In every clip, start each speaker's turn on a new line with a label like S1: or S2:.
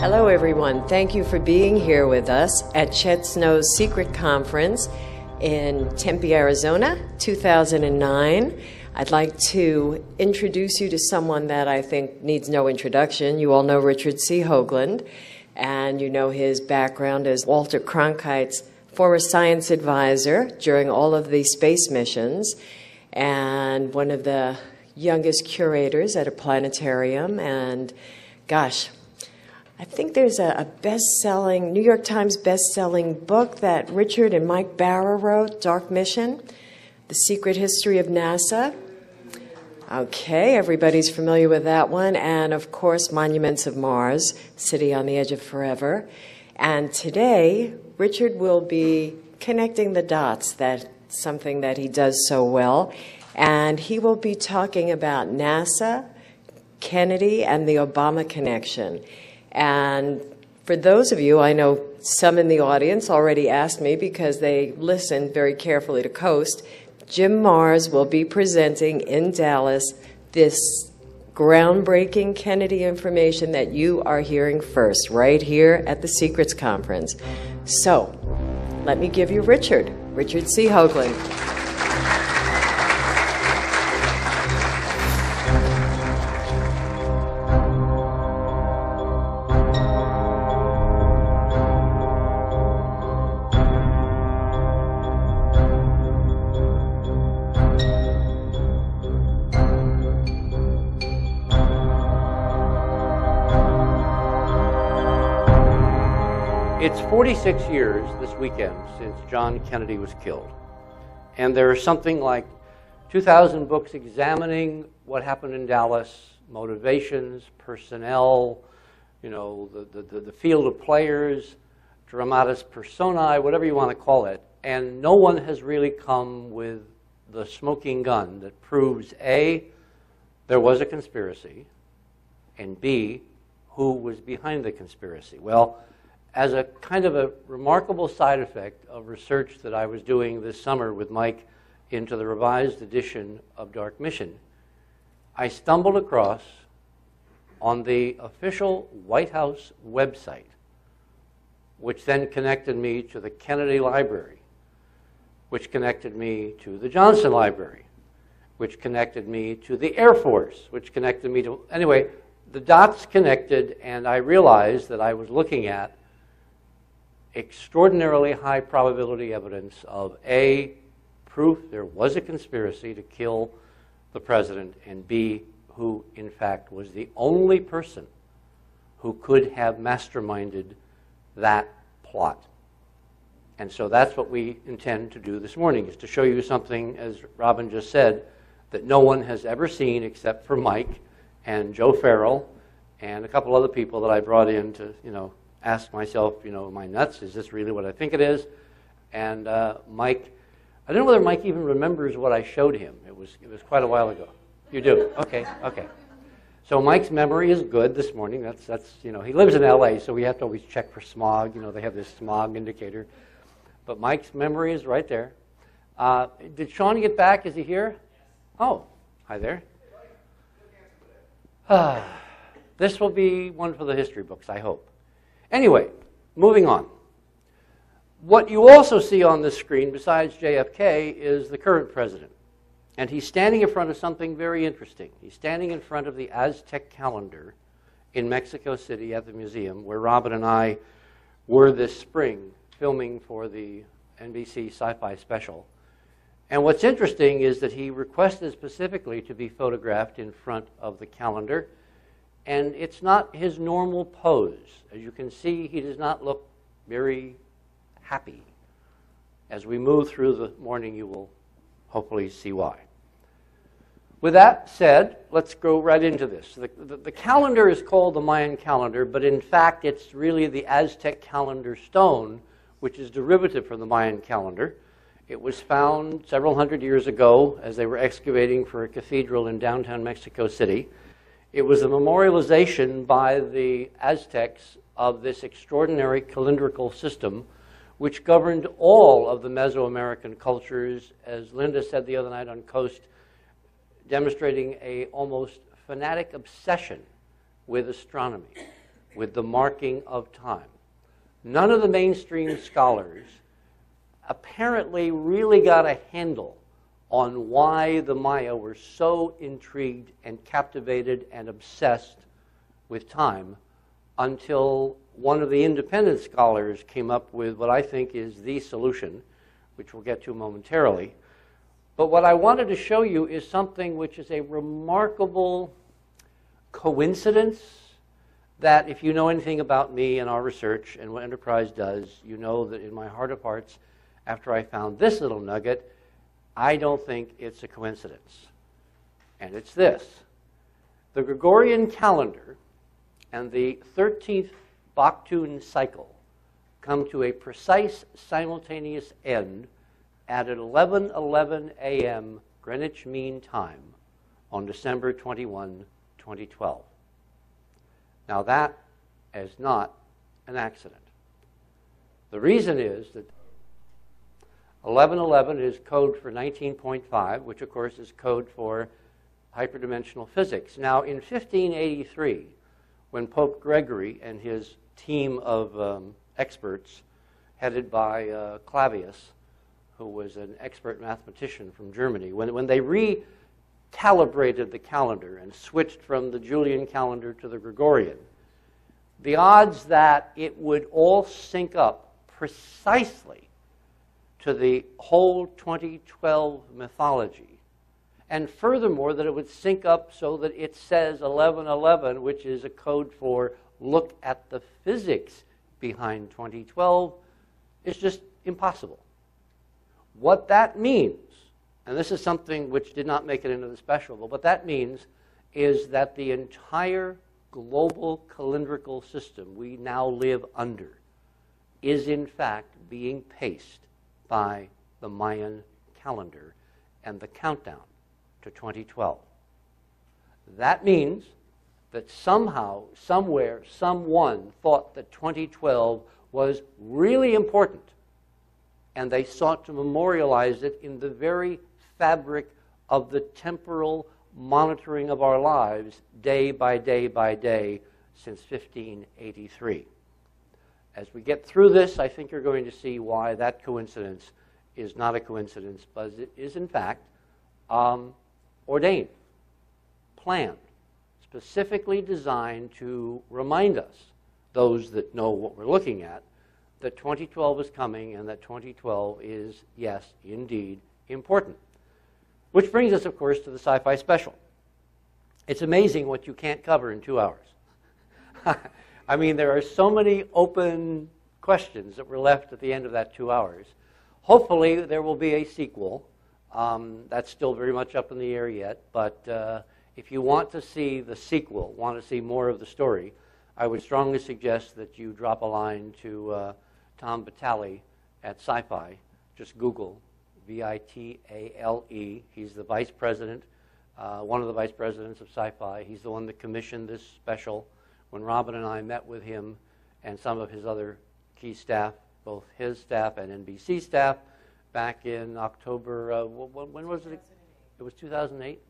S1: Hello everyone, thank you for being here with us at Chet Snow's Secret Conference in Tempe, Arizona, 2009. I'd like to introduce you to someone that I think needs no introduction. You all know Richard C. Hoagland, and you know his background as Walter Cronkite's former science advisor during all of the space missions, and one of the youngest curators at a planetarium. And gosh, I think there's a best-selling, New York Times best-selling book that Richard and Mike Barra wrote, Dark Mission, The Secret History of NASA. Okay, everybody's familiar with that one. And, of course, Monuments of Mars, City on the Edge of Forever. And today, Richard will be connecting the dots, that's something that he does so well. And he will be talking about NASA, Kennedy, and the Obama connection. And for those of you, I know some in the audience already asked me because they listened very carefully to Coast, Jim Mars will be presenting in Dallas this groundbreaking Kennedy information that you are hearing first, right here at the Secrets Conference. So, let me give you Richard C. Hoagland.
S2: It's 46 years this weekend since John Kennedy was killed. And there are something like 2,000 books examining what happened in Dallas, motivations, personnel, you know, the field of players, dramatis personae, whatever you want to call it. And no one has really come with the smoking gun that proves A, there was a conspiracy, and B, who was behind the conspiracy. Well, as a kind of a remarkable side effect of research that I was doing this summer with Mike into the revised edition of Dark Mission, I stumbled across on the official White House website, which then connected me to the Kennedy Library, which connected me to the Johnson Library, which connected me to the Air Force, which connected me to, anyway, the dots connected, and I realized that I was looking at extraordinarily high probability evidence of A, proof there was a conspiracy to kill the president, and B, who in fact was the only person who could have masterminded that plot. And so that's what we intend to do this morning, is to show you something, as Robin just said, that no one has ever seen except for Mike and Joe Farrell and a couple other people that I brought in to, you know, ask myself, you know, am I nuts? Is this really what I think it is? And Mike, I don't know whether Mike even remembers what I showed him. It was quite a while ago. You do? Okay, okay. So Mike's memory is good this morning. That's you know, he lives in LA, so we have to always check for smog. You know, they have this smog indicator. But Mike's memory is right there. Did Sean get back? Is he here? Oh, hi there. This will be one for the history books, I hope. Anyway, moving on. What you also see on this screen, besides JFK, is the current president. And he's standing in front of something very interesting. He's standing in front of the Aztec calendar in Mexico City at the museum, where Robin and I were this spring filming for the NBC SyFy Special. And what's interesting is that he requested specifically to be photographed in front of the calendar. And it's not his normal pose. As you can see, he does not look very happy. As we move through the morning, you will hopefully see why. With that said, let's go right into this. The calendar is called the Mayan calendar, but in fact, it's really the Aztec calendar stone, which is derivative from the Mayan calendar. It was found several hundred years ago as they were excavating for a cathedral in downtown Mexico City. It was a memorialization by the Aztecs of this extraordinary calendrical system which governed all of the Mesoamerican cultures, as Linda said the other night on Coast, demonstrating a almost fanatic obsession with astronomy, with the marking of time. None of the mainstream scholars apparently really got a handle on why the Maya were so intrigued and captivated and obsessed with time until one of the independent scholars came up with what I think is the solution, which we'll get to momentarily. But what I wanted to show you is something which is a remarkable coincidence that, if you know anything about me and our research and what Enterprise does, you know that in my heart of hearts, after I found this little nugget, I don't think it's a coincidence. And it's this. The Gregorian calendar and the 13th Baktun cycle come to a precise simultaneous end at 11:11 a.m. Greenwich Mean Time on December 21, 2012. Now that is not an accident. The reason is that 11:11 is code for 19.5, which of course is code for hyperdimensional physics. Now in 1583, when Pope Gregory and his team of experts, headed by Clavius, who was an expert mathematician from Germany, when they recalibrated the calendar and switched from the Julian calendar to the Gregorian, the odds that it would all sync up precisely to the whole 2012 mythology, and furthermore that it would sync up so that it says 11:11, which is a code for look at the physics behind 2012, is just impossible. What that means, and this is something which did not make it into the special, but what that means is that the entire global calendrical system we now live under is in fact being paced by the Mayan calendar and the countdown to 2012. That means that somehow, somewhere, someone thought that 2012 was really important, and they sought to memorialize it in the very fabric of the temporal monitoring of our lives day by day by day since 1583. As we get through this, I think you're going to see why that coincidence is not a coincidence, but it is in fact ordained, planned, specifically designed to remind us, those that know what we're looking at, that 2012 is coming and that 2012 is, yes, indeed, important. Which brings us, of course, to the SyFy Special. It's amazing what you can't cover in 2 hours. I mean, there are so many open questions that were left at the end of that 2 hours. Hopefully, there will be a sequel. That's still very much up in the air yet, but if you want to see the sequel, want to see more of the story, I would strongly suggest that you drop a line to Tom Vitale at SyFy. Just Google Vitale. He's the vice president, one of the vice presidents of SyFy. He's the one that commissioned this special. When Robin and I met with him and some of his other key staff, both his staff and NBC staff, back in October, when was it? It was 2008?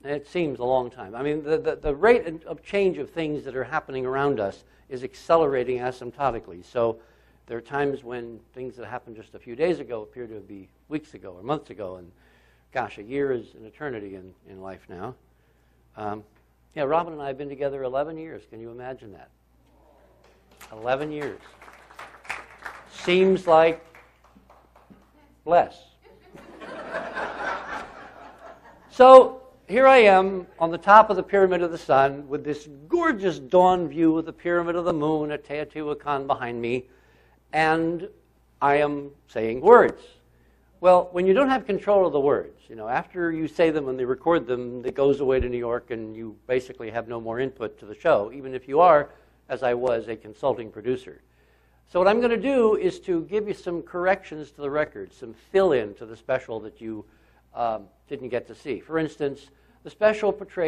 S2: It seems a long time. I mean, the rate of change of things that are happening around us is accelerating asymptotically. So there are times when things that happened just a few days ago appear to be weeks ago or months ago. And gosh, a year is an eternity in life now. Yeah, Robin and I have been together 11 years. Can you imagine that? 11 years. Seems like less. So here I am on the top of the Pyramid of the Sun with this gorgeous dawn view of the Pyramid of the Moon at Teotihuacan behind me, and I am saying words. Well, when you don't have control of the words, you know, after you say them and they record them, it goes away to New York and you basically have no more input to the show, even if you are, as I was, a consulting producer. So what I'm going to do is to give you some corrections to the record, some fill-in to the special that you didn't get to see. For instance, the special portrayed